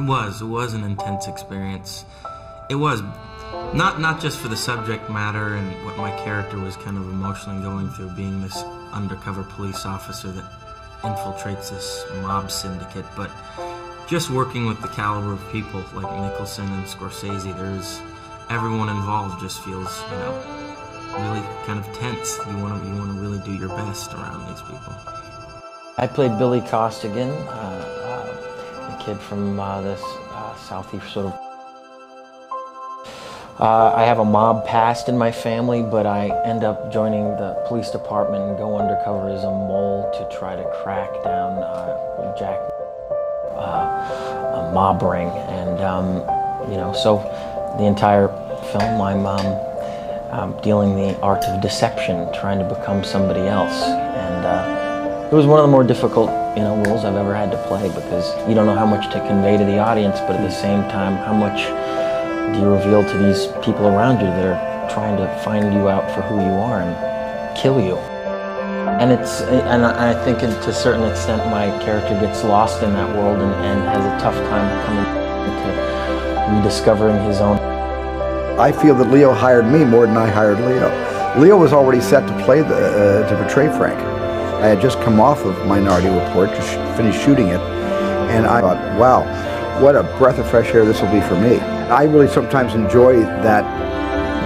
It was an intense experience. It was not just for the subject matter and what my character was kind of emotionally going through, being this undercover police officer that infiltrates this mob syndicate, but just working with the caliber of people like Nicholson and Scorsese. Everyone involved just feels, really kind of tense. You want to really do your best around these people. I played Billy Costigan, a kid from this southeast sort of. I have a mob past in my family, but I end up joining the police department and go undercover as a mole to try to crack down a mob ring. And so the entire film I'm dealing the art of deception, trying to become somebody else. And it was one of the more difficult roles I've ever had to play, because you don't know how much to convey to the audience, but at the same time, how much do you reveal to these people around you that are trying to find you out for who you are and kill you. And I think to a certain extent my character gets lost in that world and has a tough time coming to rediscovering his own. I feel that Leo hired me more than I hired Leo. Leo was already set to play to portray Frank. I had just come off of Minority Report, just finished shooting it, and I thought, wow, what a breath of fresh air this will be for me. I really sometimes enjoy that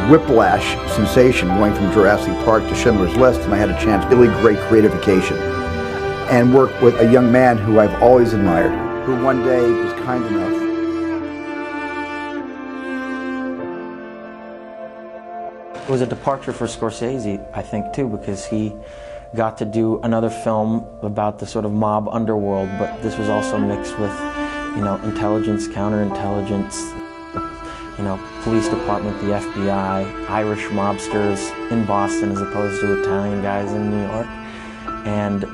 whiplash sensation going from Jurassic Park to Schindler's List, and I had a chance, really great creatification, and work with a young man who I've always admired, who one day was kind enough. It was a departure for Scorsese, I think, too, because he got to do another film about the sort of mob underworld, but this was also mixed with, intelligence, counterintelligence, police department, the FBI, Irish mobsters in Boston as opposed to Italian guys in New York. And,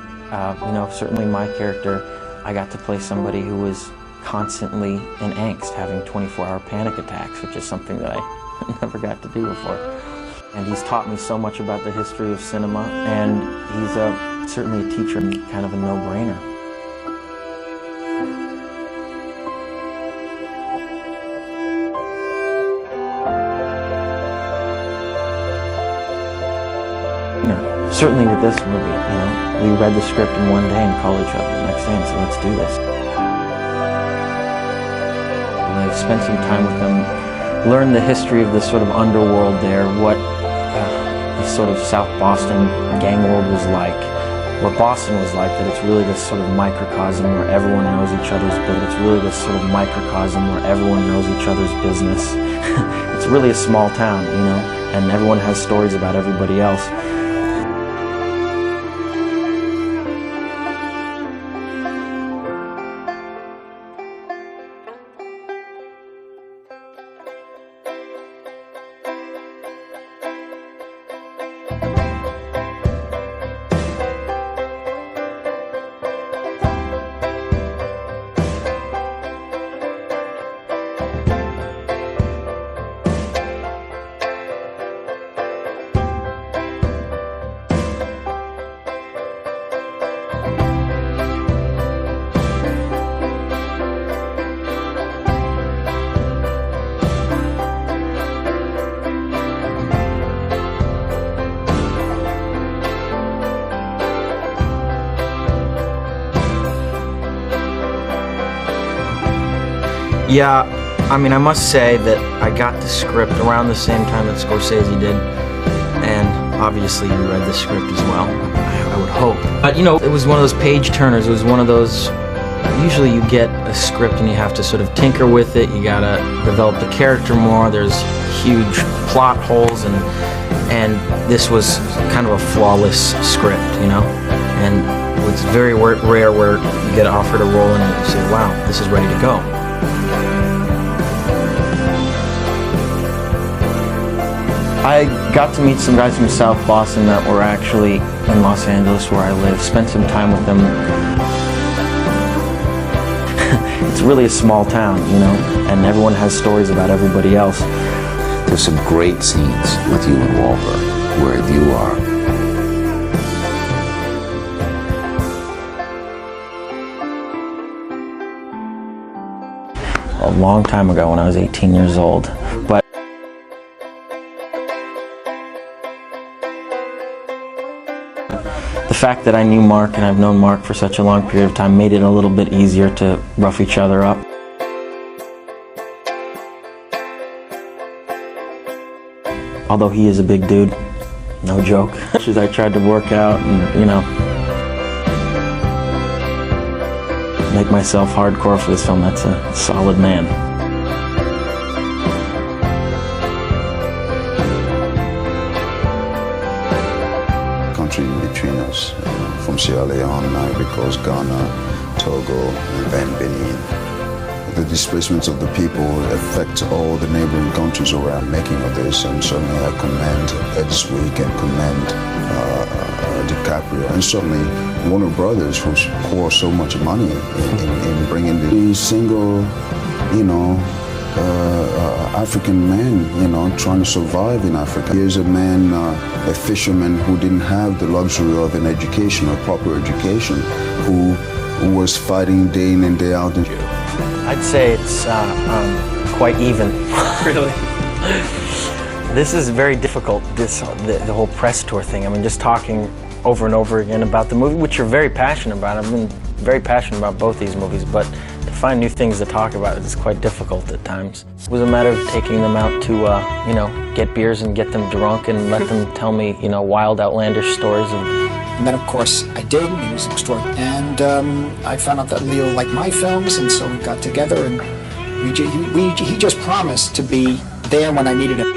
certainly my character, I got to play somebody who was constantly in angst, having 24-hour panic attacks, which is something that I never got to do before. And he's taught me so much about the history of cinema, and he's certainly a teacher, and kind of a no-brainer. Certainly with this movie, we read the script in one day and called each other the next day and said, let's do this. And I've spent some time with them, learned the history of this sort of underworld there, what this sort of South Boston gang world was like, what Boston was like, that it's really this sort of microcosm where everyone knows each other's business. It's really this sort of microcosm where everyone knows each other's business. It's really a small town, and everyone has stories about everybody else. Yeah, I must say that I got the script around the same time that Scorsese did, and obviously you read the script as well, I would hope. But it was one of those page turners. It was one of those, usually you get a script and you have to sort of tinker with it, you gotta develop the character more, there's huge plot holes, and this was kind of a flawless script, and it's very rare where you get offered a role and you say, wow, this is ready to go. I got to meet some guys from South Boston that were actually in Los Angeles where I live, spent some time with them. It's really a small town, and everyone has stories about everybody else. There's some great scenes with you and Wahlberg, where you are long time ago when I was 18 years old. But the fact that I knew Mark and I've known Mark for such a long period of time made it a little bit easier to rough each other up. Although he is a big dude, no joke. As I tried to work out and, you know, make myself hardcore for this film, that's a solid man. Country in between us, from Sierra Leone, Ivory Coast, Ghana, Togo, and then Benin. The displacements of the people affect all the neighboring countries around making of this, and certainly I commend Edswick and commend DiCaprio, and certainly Warner Brothers, who pour so much money in bringing the single, you know, African man, you know, trying to survive in Africa. Here's a man, a fisherman who didn't have the luxury of an education, a proper education, who was fighting day in and day out. I'd say it's quite even. Really? This is very difficult, the whole press tour thing. I mean, just talking over and over again about the movie, which you're very passionate about. I've been very passionate about both these movies, but to find new things to talk about is quite difficult at times. It was a matter of taking them out to, you know, get beers and get them drunk and let them tell me, you know, wild, outlandish stories. And then, of course, I did, and it was extraordinary. And I found out that Leo liked my films, and so we got together, and he just promised to be there when I needed him.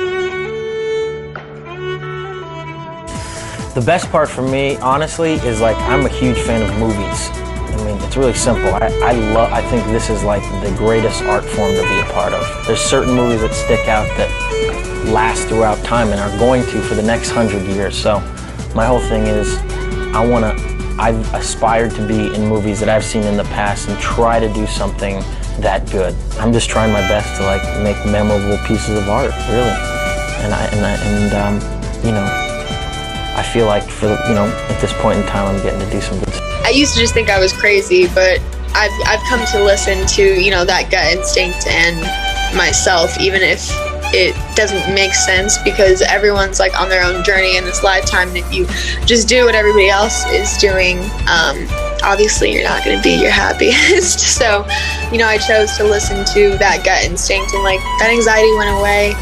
The best part for me, honestly, is like I'm a huge fan of movies. I mean, it's really simple. I think this is like the greatest art form to be a part of. There's certain movies that stick out that last throughout time and are going to for the next 100 years. So my whole thing is I've aspired to be in movies that I've seen in the past and try to do something that good. I'm just trying my best to like make memorable pieces of art, really. And you know, I feel like for the, you know, at this point in time, I'm getting to do some good stuff. I used to just think I was crazy, but I've come to listen to, you know, that gut instinct and myself, even if it doesn't make sense, because everyone's like on their own journey in this lifetime, and if you just do what everybody else is doing, obviously you're not going to be your happiest. So, you know, I chose to listen to that gut instinct, and like that anxiety went away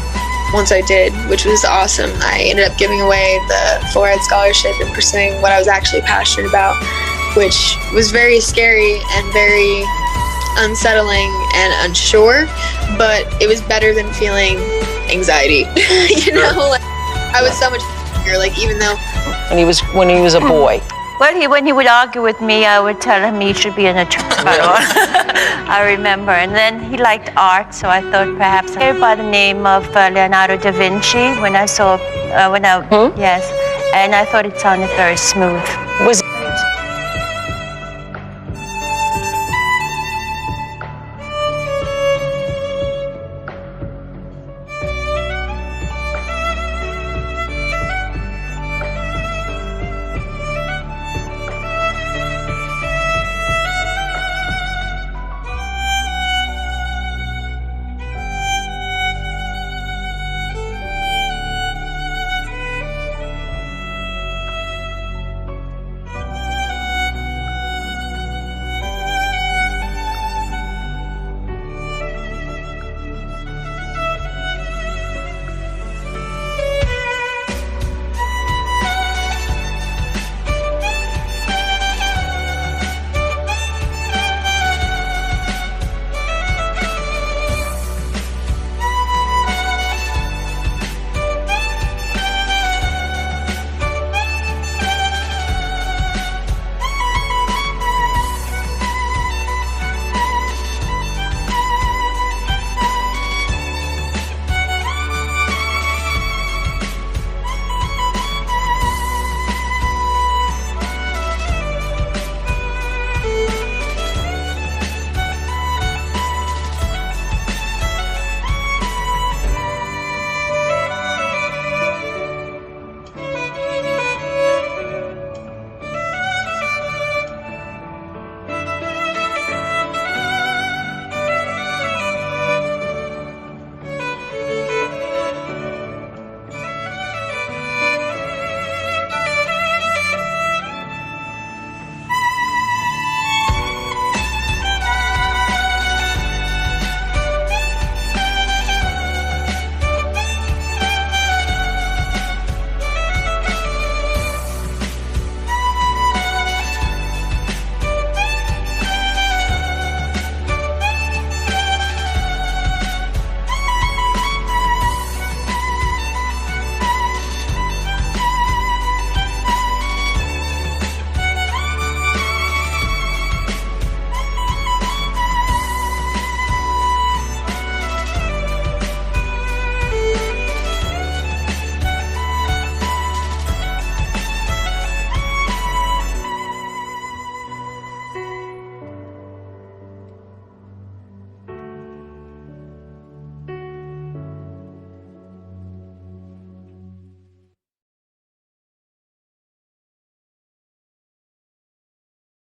once I did, which was awesome. I ended up giving away the full-ride scholarship and pursuing what I was actually passionate about, which was very scary and very unsettling and unsure, but it was better than feeling anxiety. You know, like I was so much happier, like even though when he was a boy. Well, when he would argue with me, I would tell him he should be an attorney. I remember. And then he liked art, so I thought perhaps I heard by the name of Leonardo da Vinci when I saw, yes, and I thought it sounded very smooth. Was